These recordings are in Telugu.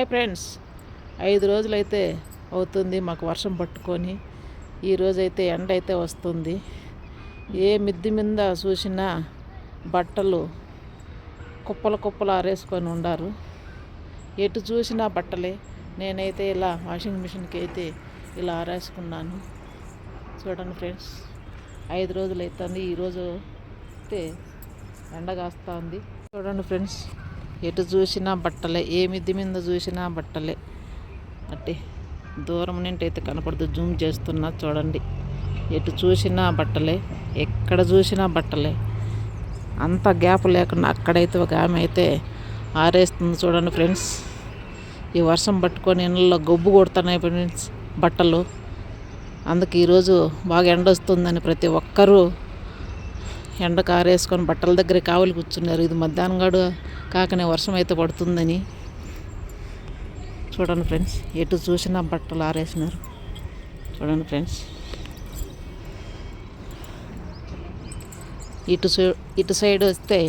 హాయ్ ఫ్రెండ్స్, 5 రోజులైతే అవుతుంది మాకు వర్షం పట్టుకొని. ఈరోజైతే ఎండ అయితే వస్తుంది. ఏ మిద్ది మీద చూసినా బట్టలు కుప్పలు కుప్పలు ఆరేసుకొని ఉండారు. ఎటు చూసినా బట్టలే. నేనైతే ఇలా వాషింగ్ మిషన్కి అయితే ఇలా ఆరేసుకున్నాను. చూడండి ఫ్రెండ్స్, 5 రోజులు అవుతుంది. ఈరోజు అయితే ఎండ కాస్తుంది. చూడండి ఫ్రెండ్స్, ఎటు చూసినా బట్టలే. ఏ మిద్ది మీద చూసినా బట్టలే. అట్టే దూరం నుండి అయితే కనపడదు, జూమ్ చేస్తున్నా చూడండి. ఎటు చూసినా బట్టలే, ఎక్కడ చూసినా బట్టలే. అంత గ్యాప్ లేకుండా అక్కడైతే ఒక ఆమె అయితే ఆరేస్తుంది. చూడండి ఫ్రెండ్స్, ఈ వర్షం పట్టుకొని ఇళ్ళల్లో గొబ్బు కొడుతున్నాయి ఫ్రెండ్స్ బట్టలు. అందుకే ఈరోజు బాగా ఎండ వస్తుందని ప్రతి ఒక్కరూ ఎండకు ఆరేసుకొని బట్టల దగ్గర కావలి కూర్చున్నారు. ఇది మధ్యాహ్నం గడు కాకనే వర్షం అయితే పడుతుందని. చూడండి ఫ్రెండ్స్, ఎటు చూసినా బట్టలు ఆరేసినారు. చూడండి ఫ్రెండ్స్, ఇటు సైడ్ వస్తే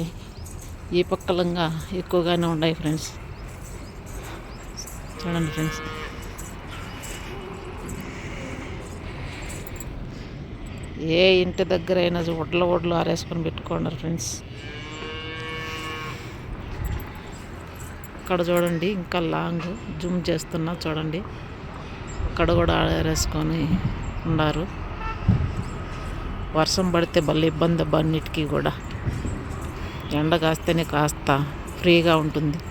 ఈ పక్కలంగా ఎక్కువగానే ఉన్నాయి ఫ్రెండ్స్. చూడండి ఫ్రెండ్స్, ఏ ఇంటి దగ్గర అయినా ఒడ్లు ఆరేసుకొని పెట్టుకున్నారు ఫ్రెండ్స్. అక్కడ చూడండి, ఇంకా లాంగ్ జూమ్ చేస్తున్నా చూడండి. అక్కడ కూడా ఆరేసుకొని ఉన్నారు. వర్షం పడితే భలే ఇబ్బంది అబ్బా అన్నిటికీ కూడా. ఎండ కాస్తేనే కాస్త ఫ్రీగా ఉంటుంది.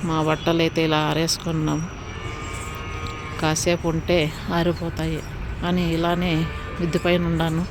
మా బట్టలు అయితే ఇలా ఆరేసుకున్నాం. కాసేపు ఉంటే ఆరిపోతాయి అని ఇలానే మిద్ది పైన ఉన్నాను.